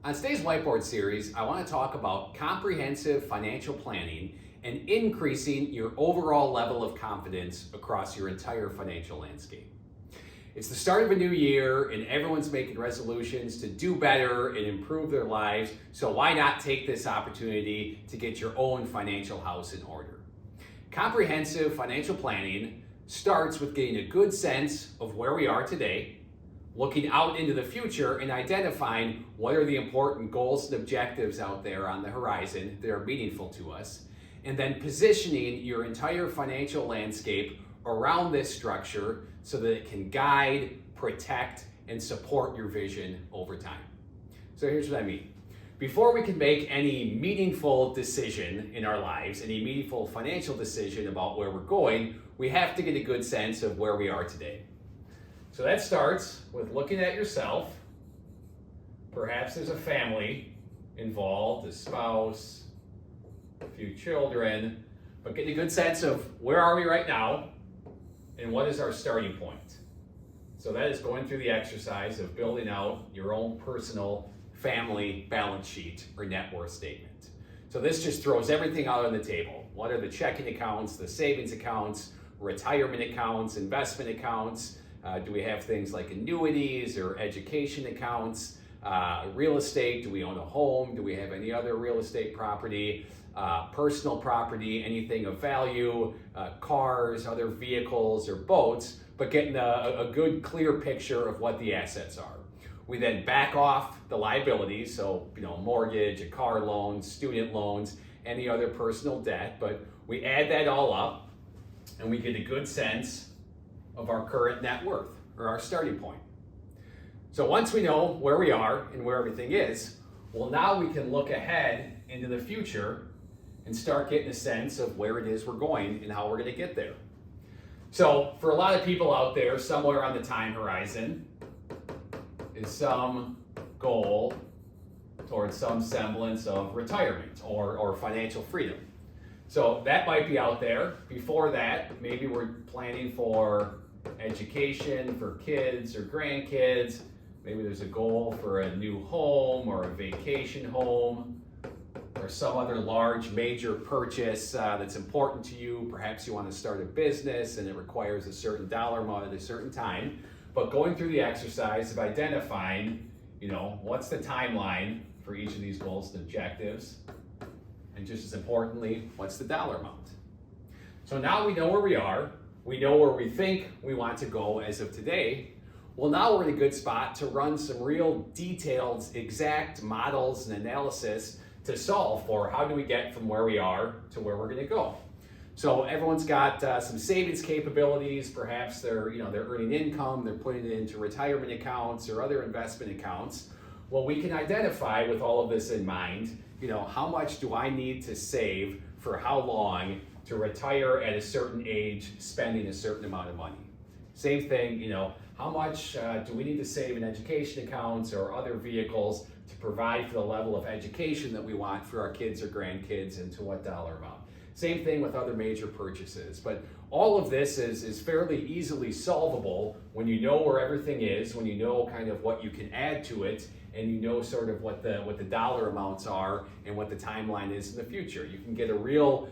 On today's Whiteboard Series, I want to talk about comprehensive financial planning and increasing your overall level of confidence across your entire financial landscape. It's the start of a new year and everyone's making resolutions to do better and improve their lives, so why not take this opportunity to get your own financial house in order? Comprehensive financial planning starts with getting a good sense of where we are today, looking out into the future and identifying what are the important goals and objectives out there on the horizon that are meaningful to us, and then positioning your entire financial landscape around this structure so that it can guide, protect, and support your vision over time. So here's what I mean. Before we can make any meaningful decision in our lives, any meaningful financial decision about where we're going, we have to get a good sense of where we are today. So that starts with looking at yourself. Perhaps there's a family involved, a spouse, a few children, but getting a good sense of where are we right now and what is our starting point. So that is going through the exercise of building out your own personal family balance sheet or net worth statement. So this just throws everything out on the table. What are the checking accounts, the savings accounts, retirement accounts, investment accounts? Do we have things like annuities or education accounts? Real estate, do we own a home? Do we have any other real estate property? Personal property, anything of value, cars, other vehicles or boats, but getting a good clear picture of what the assets are. We then back off the liabilities, so mortgage, a car loan, student loans, any other personal debt, but we add that all up and we get a good sense of our current net worth or our starting point. So once we know where we are and where everything is, well, now we can look ahead into the future and start getting a sense of where it is we're going and how we're going to get there. So for a lot of people out there, somewhere on the time horizon is some goal towards some semblance of retirement or financial freedom. So that might be out there. Before that, maybe we're planning for education for kids or grandkids. Maybe there's a goal for a new home or a vacation home or some other large major purchase that's important to you. Perhaps you want to start a business and it requires a certain dollar amount at a certain time. But going through the exercise of identifying, what's the timeline for each of these goals and objectives, and just as importantly, what's the dollar amount? So now we know where we are. We know where we think we want to go as of today. Well, now we're in a good spot to run some real detailed, exact models and analysis to solve for how do we get from where we are to where we're going to go. So everyone's got some savings capabilities. Perhaps they're earning income, they're putting it into retirement accounts or other investment accounts. Well, we can identify with all of this in mind, how much do I need to save for how long to retire at a certain age, spending a certain amount of money. Same thing, how much do we need to save in education accounts or other vehicles to provide for the level of education that we want for our kids or grandkids, and to what dollar amount. Same thing with other major purchases. But all of this is fairly easily solvable when you know where everything is, when you know kind of what you can add to it, and you know sort of what the dollar amounts are and what the timeline is in the future. You can get a real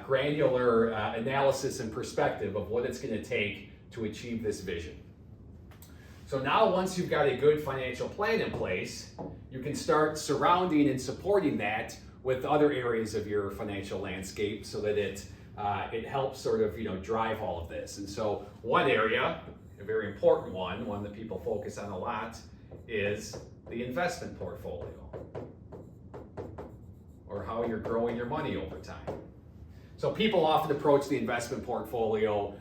granular analysis and perspective of what it's going to take to achieve this vision. So now once you've got a good financial plan in place, you can start surrounding and supporting that with other areas of your financial landscape so that it helps sort of drive all of this. And so one area, a very important one that people focus on a lot, is the investment portfolio, or how you're growing your money over time. So people often approach the investment portfolio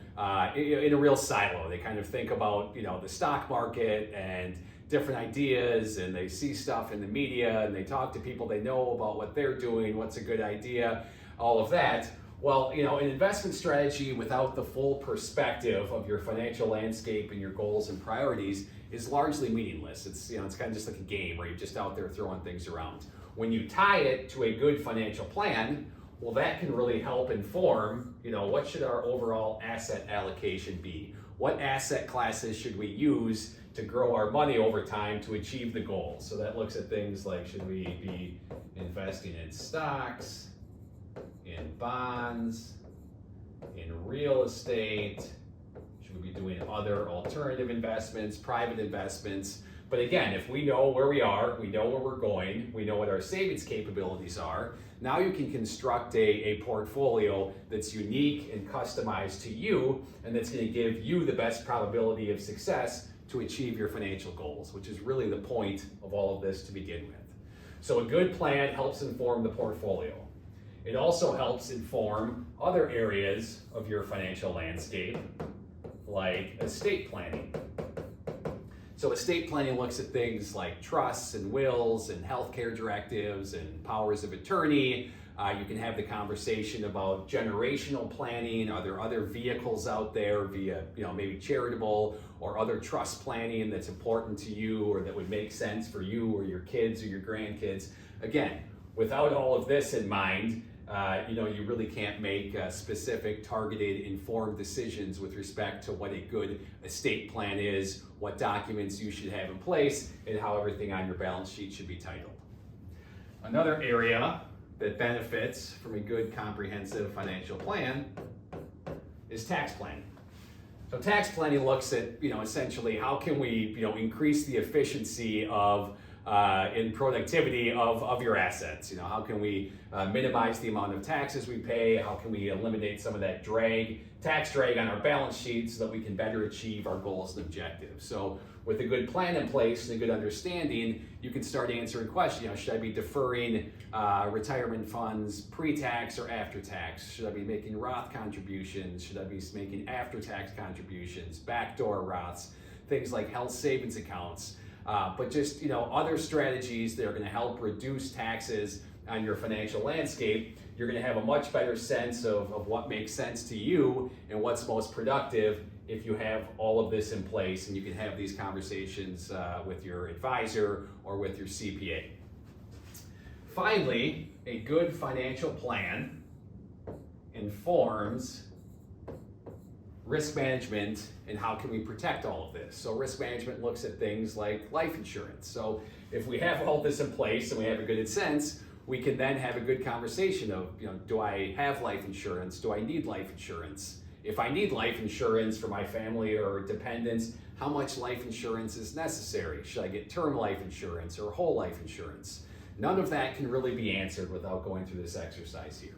in a real silo. They kind of think about the stock market and different ideas, and they see stuff in the media, and they talk to people they know about what they're doing, what's a good idea, all of that. Well, an investment strategy without the full perspective of your financial landscape and your goals and priorities is largely meaningless. It's it's kind of just like a game where you're just out there throwing things around. When you tie it to a good financial plan, well, that can really help inform, what should our overall asset allocation be? What asset classes should we use to grow our money over time to achieve the goals. So that looks at things like, should we be investing in stocks, in bonds, in real estate? Should we be doing other alternative investments, private investments? But again, if we know where we are, we know where we're going, we know what our savings capabilities are, now you can construct a portfolio that's unique and customized to you, and that's going to give you the best probability of success to achieve your financial goals, which is really the point of all of this to begin with. So a good plan helps inform the portfolio. It also helps inform other areas of your financial landscape, like estate planning. So estate planning looks at things like trusts and wills and healthcare directives and powers of attorney. You can have the conversation about generational planning. Are there other vehicles out there via, maybe charitable or other trust planning that's important to you or that would make sense for you or your kids or your grandkids? Again, without all of this in mind, you really can't make specific, targeted, informed decisions with respect to what a good estate plan is, what documents you should have in place, and how everything on your balance sheet should be titled. Another area that benefits from a good, comprehensive financial plan is tax planning. So tax planning looks at, essentially how can we, increase the efficiency of in productivity of your assets. How can we minimize the amount of taxes we pay? How can we eliminate some of that tax drag on our balance sheet so that we can better achieve our goals and objectives? So with a good plan in place and a good understanding, you can start answering questions. Should I be deferring retirement funds pre-tax or after-tax? Should I be making Roth contributions? Should I be making after-tax contributions, backdoor Roths, things like health savings accounts? But just other strategies that are going to help reduce taxes on your financial landscape. You're going to have a much better sense of what makes sense to you and what's most productive if you have all of this in place, and you can have these conversations with your advisor or with your CPA. Finally, a good financial plan informs risk management and how can we protect all of this. So risk management looks at things like life insurance. So if we have all this in place and we have a good sense, we can then have a good conversation of, do I have life insurance? Do I need life insurance? If I need life insurance for my family or dependents, how much life insurance is necessary? Should I get term life insurance or whole life insurance? None of that can really be answered without going through this exercise here.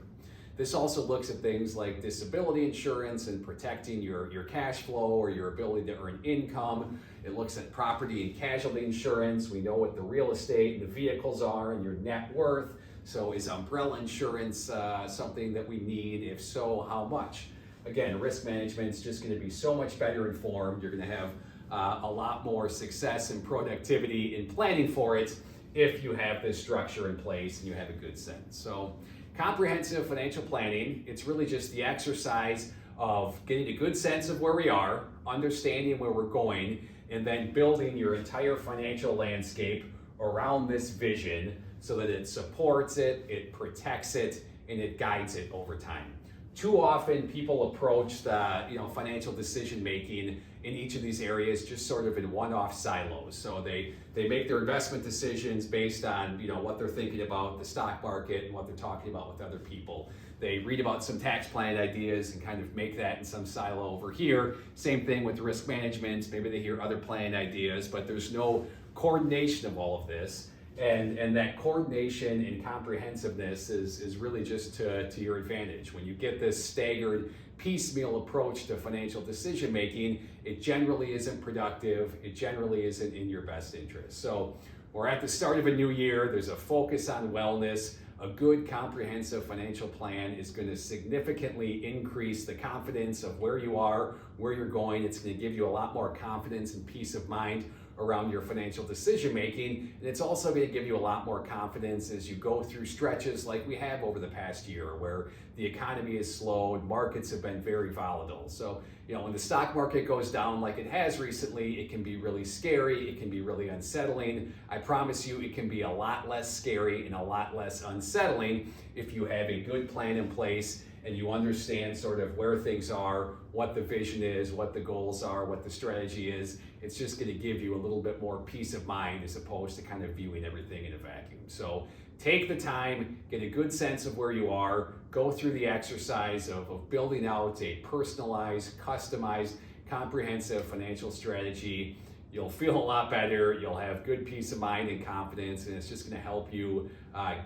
This also looks at things like disability insurance and protecting your cash flow or your ability to earn income. It looks at property and casualty insurance. We know what the real estate and the vehicles are and your net worth. So is umbrella insurance something that we need? If so, how much? Again, risk management is just going to be so much better informed. You're going to have a lot more success and productivity in planning for it if you have this structure in place and you have a good sense. So comprehensive financial planning, it's really just the exercise of getting a good sense of where we are, understanding where we're going, and then building your entire financial landscape around this vision so that it supports it, it protects it, and it guides it over time. Too often people approach the financial decision making in each of these areas just sort of in one-off silos. So they make their investment decisions based on what they're thinking about the stock market and what they're talking about with other people. They read about some tax plan ideas and kind of make that in some silo over here. Same thing with risk management. Maybe they hear other plan ideas, but there's no coordination of all of this. And that coordination and comprehensiveness is really just to your advantage. When you get this staggered, piecemeal approach to financial decision making, it generally isn't productive. It generally isn't in your best interest. So we're at the start of a new year. There's a focus on wellness. A good comprehensive financial plan is going to significantly increase the confidence of where you are, where you're going. It's going to give you a lot more confidence and peace of mind around your financial decision making, and it's also going to give you a lot more confidence as you go through stretches like we have over the past year where the economy is slowed, markets have been very volatile. So when the stock market goes down like it has recently, it can be really scary, it can be really unsettling. I promise you it can be a lot less scary and a lot less unsettling if you have a good plan in place and you understand sort of where things are, what the vision is, what the goals are, what the strategy is, it's just going to give you a little bit more peace of mind as opposed to kind of viewing everything in a vacuum. So take the time, get a good sense of where you are, go through the exercise of building out a personalized, customized, comprehensive financial strategy. You'll feel a lot better, you'll have good peace of mind and confidence, and it's just going to help you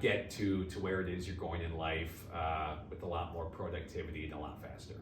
get to where it is you're going in life with a lot more productivity and a lot faster.